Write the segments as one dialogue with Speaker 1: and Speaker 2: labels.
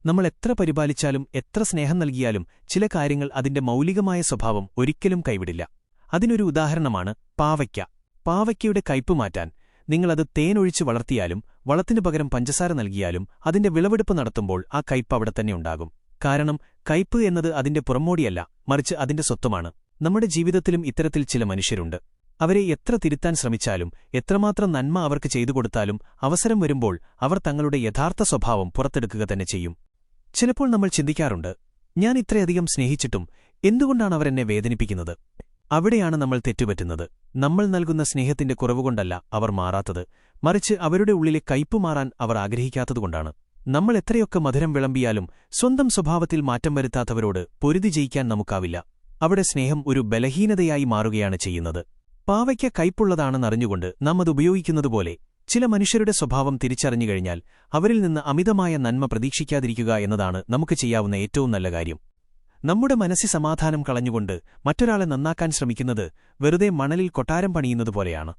Speaker 1: നമ്മൾ എത്ര പരിപാലിച്ചാലും എത്ര സ്നേഹം നൽകിയാലും ചില കാര്യങ്ങൾ അതിന്റെ മൗലികമായ സ്വഭാവം ഒരിക്കലും കൈവിടില്ല. അതിനൊരു ഉദാഹരണമാണ് പാവയ്ക്ക. പാവയ്ക്കയുടെ കയ്പ് മാറ്റാൻ നിങ്ങളത് തേനൊഴിച്ച് വളർത്തിയാലും വളത്തിനു പകരം പഞ്ചസാര നൽകിയാലും അതിന്റെ വിളവെടുപ്പ് നടത്തുമ്പോൾ ആ കയ്പ് അവിടെ തന്നെ ഉണ്ടാകും. കാരണം കയ്പ് എന്നത് അതിന്റെ പുറമോടിയല്ല, മറിച്ച് അതിന്റെ സ്വത്വമാണ്. നമ്മുടെ ജീവിതത്തിലും ഇത്തരത്തിൽ ചില മനുഷ്യരുണ്ട്. അവരെ എത്ര തിരുത്താൻ ശ്രമിച്ചാലും എത്രമാത്രം നന്മ അവർക്ക് ചെയ്തുകൊടുത്താലും അവസരം വരുമ്പോൾ അവർ തങ്ങളുടെ യഥാർത്ഥ സ്വഭാവം പുറത്തെടുക്കുക തന്നെ ചെയ്യും. ചിലപ്പോൾ നമ്മൾ ചിന്തിക്കാറുണ്ട്, ഞാൻ ഇത്രയധികം സ്നേഹിച്ചിട്ടും എന്തുകൊണ്ടാണ് അവർ എന്നെ വേദനിപ്പിക്കുന്നത്? അവിടെയാണ് നമ്മൾ തെറ്റുപറ്റുന്നത്. നമ്മൾ നൽകുന്ന സ്നേഹത്തിന്റെ കുറവുകൊണ്ടല്ല അവർ മാറാത്തത്, മറിച്ച് അവരുടെ ഉള്ളിലെ കയ്പ് മാറാൻ അവർ ആഗ്രഹിക്കാത്തതുകൊണ്ടാണ്. നമ്മൾ എത്രയൊക്കെ മധുരം വിളമ്പിയാലും സ്വന്തം സ്വഭാവത്തിൽ മാറ്റം വരുത്താത്തവരോട് പൊരുതി ജയിക്കാൻ നമുക്കാവില്ല. അവിടെ സ്നേഹം ഒരു ബലഹീനതയായി മാറുകയാണ് ചെയ്യുന്നത്. പാവയ്ക്ക കയ്പുള്ളതാണെന്നറിഞ്ഞുകൊണ്ട് നാം അത് ഉപയോഗിക്കുന്നതുപോലെ ചില മനുഷ്യരുടെ സ്വഭാവം തിരിച്ചറിഞ്ഞുകഴിഞ്ഞാൽ അവരിൽ നിന്ന് അമിതമായ നന്മ പ്രതീക്ഷിക്കാതിരിക്കുക എന്നതാണ് നമുക്ക് ചെയ്യാവുന്ന ഏറ്റവും നല്ല കാര്യം. നമ്മുടെ മനസ്സിൽ സമാധാനം കളഞ്ഞുകൊണ്ട് മറ്റൊരാളെ നന്നാക്കാൻ ശ്രമിക്കുന്നത് വെറുതെ മണലിൽ കൊട്ടാരം പണിയുന്നതുപോലെയാണ്.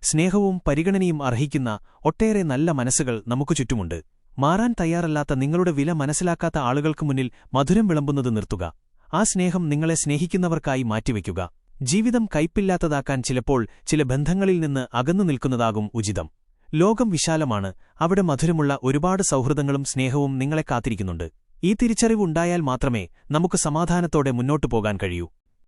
Speaker 1: സ്നേഹവും പരിഗണനയും അർഹിക്കുന്ന ഒട്ടേറെ നല്ല മനസ്സുകൾ നമുക്കു ചുറ്റുമുണ്ട്. മാറാൻ തയ്യാറല്ലാത്ത നിങ്ങളുടെ വില മനസ്സിലാക്കാത്ത ആളുകൾക്ക് മുന്നിൽ മധുരം വിളമ്പുന്നത് നിർത്തുക. ആ സ്നേഹം നിങ്ങളെ സ്നേഹിക്കുന്നവർക്കായി മാറ്റിവെക്കുക. ജീവിതം കയ്പില്ലാത്തതാക്കാൻ ചിലപ്പോൾ ചില ബന്ധങ്ങളിൽ നിന്ന് അകന്നു നിൽക്കുന്നതാകും ഉചിതം. ലോകം വിശാലമാണ്, അവിടെ മധുരമുള്ള ഒരുപാട് സൗഹൃദങ്ങളും സ്നേഹവും നിങ്ങളെ കാത്തിരിക്കുന്നുണ്ട്. ഈ തിരിച്ചറിവുണ്ടായാൽ മാത്രമേ നമുക്ക് സമാധാനത്തോടെ മുന്നോട്ടു പോകാൻ കഴിയൂ.